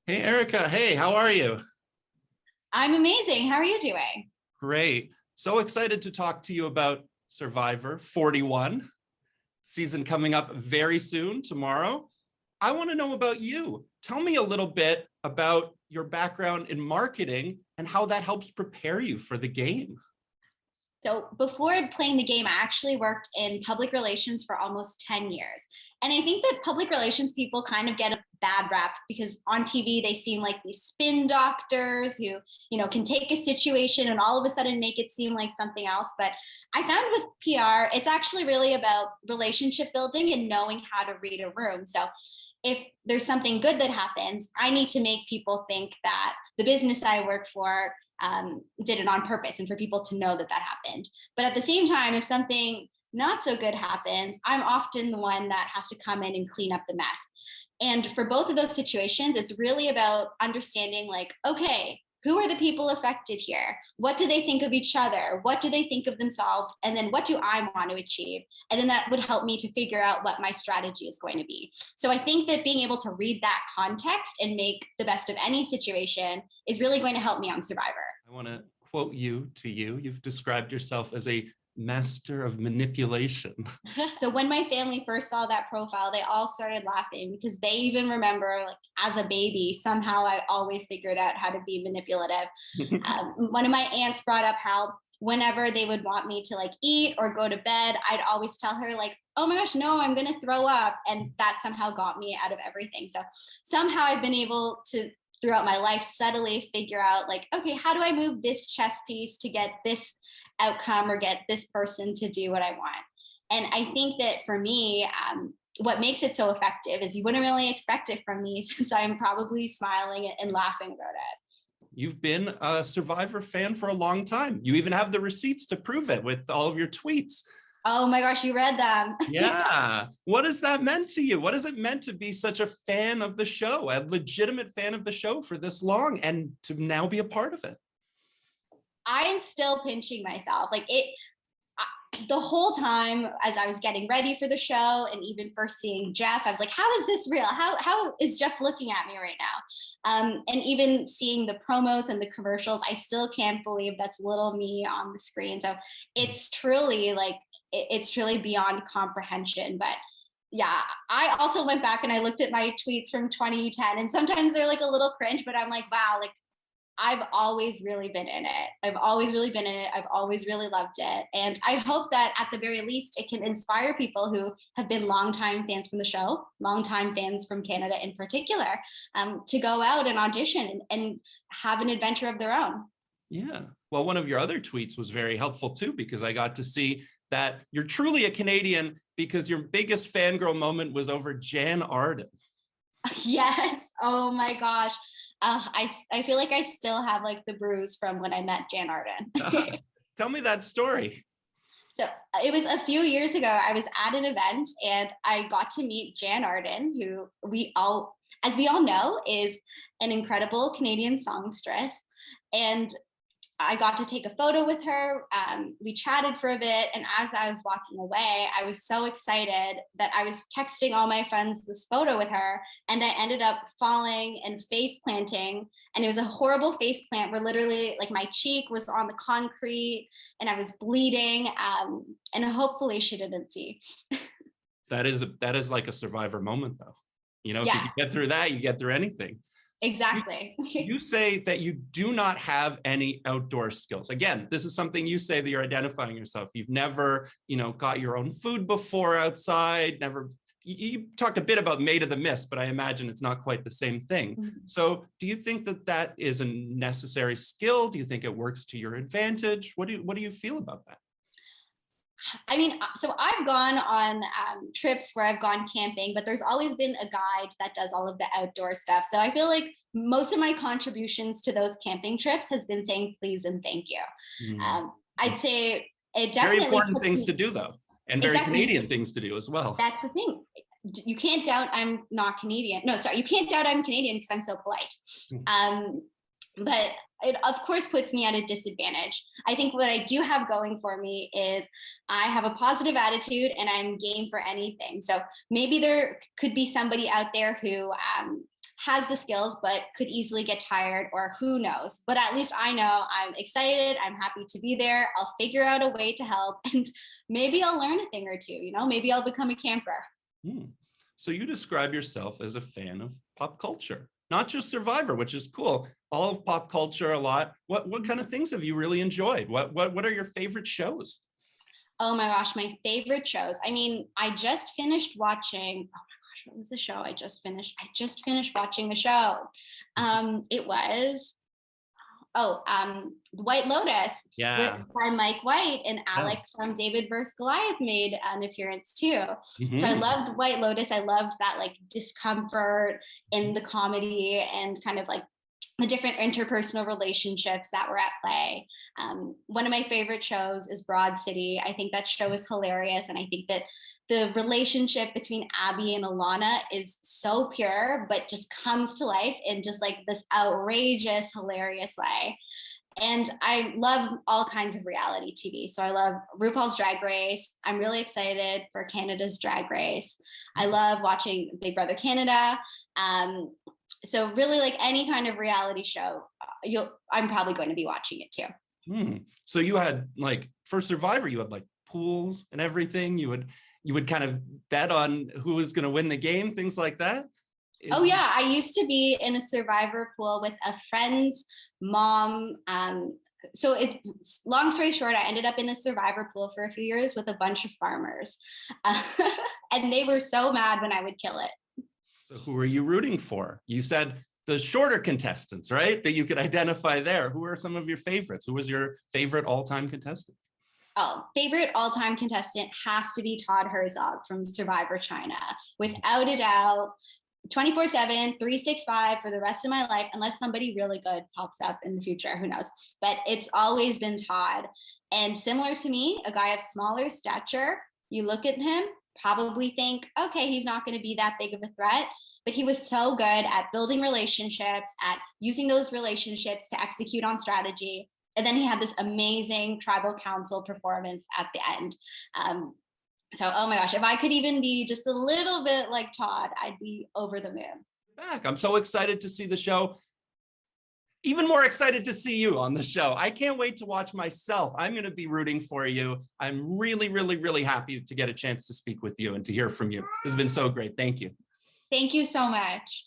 Hey, Erika. Hey, how are you? I'm amazing. How are you doing? Great. So excited to talk to you about Survivor 41, season coming up very soon, tomorrow. I want to know about you. Tell me a little bit about your background in marketing and how that helps prepare you for the game. So before playing the game, I actually worked in public relations for almost 10 years. And I think that public relations people kind of get a bad rap because on TV they seem like these spin doctors who, can take a situation and all of a sudden make it seem like something else. But I found with PR, it's actually really about relationship building and knowing how to read a room. So if there's something good that happens, I need to make people think that the business I worked for did it on purpose and for people to know that that happened. But at the same time, if something not so good happens, I'm often the one that has to come in and clean up the mess. And for both of those situations, it's really about understanding like, okay, who are the people affected here? What do they think of each other? What do they think of themselves? And then what do I want to achieve? And then that would help me to figure out what my strategy is going to be. So I think that being able to read that context and make the best of any situation is really going to help me on Survivor. I want to quote you to you. You've described yourself as a master of manipulation. So when my family first saw that profile, they all started laughing because they even remember, like, as a baby, somehow I always figured out how to be manipulative. One of my aunts brought up how whenever they would want me to like eat or go to bed, I'd always tell her like, oh my gosh, no, I'm going to throw up. And that somehow got me out of everything. So somehow I've been able to throughout my life subtly figure out like, okay, how do I move this chess piece to get this outcome or get this person to do what I want? And I think that for me, what makes it so effective is you wouldn't really expect it from me since I'm probably smiling and laughing about it. You've been a Survivor fan for a long time. You even have the receipts to prove it with all of your tweets. Oh my gosh, you read them. Yeah. What has that meant to you? What has it meant to be such a fan of the show, a legitimate fan of the show for this long and to now be a part of it? I'm still pinching myself. The whole time as I was getting ready for the show and even first seeing Jeff, I was like, how is this real? How is Jeff looking at me right now? And even seeing the promos and the commercials, I still can't believe that's little me on the screen. So it's truly it's truly beyond comprehension. But yeah, I also went back and I looked at my tweets from 2010 and sometimes they're like a little cringe, but I'm like, wow, like I've always really been in it. I've always really been in it. I've always really loved it. And I hope that at the very least, it can inspire people who have been longtime fans from the show, longtime fans from Canada in particular, to go out and audition and have an adventure of their own. Yeah. Well, one of your other tweets was very helpful too, because I got to see that you're truly a Canadian because your biggest fangirl moment was over Jann Arden. Yes. Oh my gosh. I feel like I still have like the bruise from when I met Jann Arden. Tell me that story. So it was a few years ago. I was at an event and I got to meet Jann Arden, who as we all know, is an incredible Canadian songstress. And I got to take a photo with her. We chatted for a bit. And as I was walking away, I was so excited that I was texting all my friends this photo with her. And I ended up falling and face planting. And it was a horrible face plant where literally like my cheek was on the concrete and I was bleeding. And hopefully she didn't see. That is like a Survivor moment though. If Yeah. you can get through that, you get through anything. Exactly. You say that you do not have any outdoor skills. Again, this is something you say that you're identifying yourself. You've never, got your own food before outside, never. You talked a bit about made of the mist, but I imagine it's not quite the same thing. Mm-hmm. So do you think that is a necessary skill? Do you think it works to your advantage? What do you feel about that? I mean, so I've gone on trips where I've gone camping, but there's always been a guide that does all of the outdoor stuff. So I feel like most of my contributions to those camping trips has been saying please and thank you. I'd say it definitely very important things to do though, and very exactly. Canadian things to do as well. That's the thing. You can't doubt I'm not Canadian. No, sorry, you can't doubt I'm Canadian because I'm so polite. But it of course puts me at a disadvantage. I think what I do have going for me is I have a positive attitude and I'm game for anything. So maybe there could be somebody out there who has the skills, but could easily get tired, or who knows. But at least I know I'm excited. I'm happy to be there. I'll figure out a way to help, and maybe I'll learn a thing or two, maybe I'll become a camper. So you describe yourself as a fan of pop culture, not just Survivor, which is cool. All of pop culture a lot. What kind of things have you really enjoyed? What are your favorite shows? Oh my gosh, my favorite shows. I mean, I just finished watching, oh my gosh, what was the show I just finished? I just finished watching a show. It was, The White Lotus, Yeah. by Mike White, and Alec from David vs. Goliath made an appearance too. So I loved White Lotus. I loved that like discomfort in the comedy and kind of like the different interpersonal relationships that were at play. One of my favorite shows is Broad City. I think that show is hilarious. And I think that the relationship between Abby and Alana is so pure, but just comes to life in just like this outrageous, hilarious way. And I love all kinds of reality TV. So I love RuPaul's Drag Race. I'm really excited for Canada's Drag Race. I love watching Big Brother Canada. So really, like any kind of reality show, I'm probably going to be watching it too. So you had like, for Survivor, you had like pools and everything. You would kind of bet on who was going to win the game, things like that. Oh yeah, I used to be in a Survivor pool with a friend's mom. So it's long story short, I ended up in a Survivor pool for a few years with a bunch of farmers, and they were so mad when I would kill it. So who are you rooting for? You said the shorter contestants, right? That you could identify there. Who are some of your favorites? Who was your favorite all-time contestant? Oh, favorite all-time contestant has to be Todd Herzog from Survivor China. Without a doubt, 24/7, 365 for the rest of my life, unless somebody really good pops up in the future, who knows? But it's always been Todd. And similar to me, a guy of smaller stature, you look at him, probably think, okay, he's not going to be that big of a threat. But he was so good at building relationships, at using those relationships to execute on strategy. And then he had this amazing tribal council performance at the end. So, oh my gosh, if I could even be just a little bit like Todd, I'd be over the moon. I'm so excited to see the show. Even more excited to see you on the show. I can't wait to watch myself. I'm going to be rooting for you. I'm really, really, really happy to get a chance to speak with you and to hear from you. This has been so great. Thank you. Thank you so much.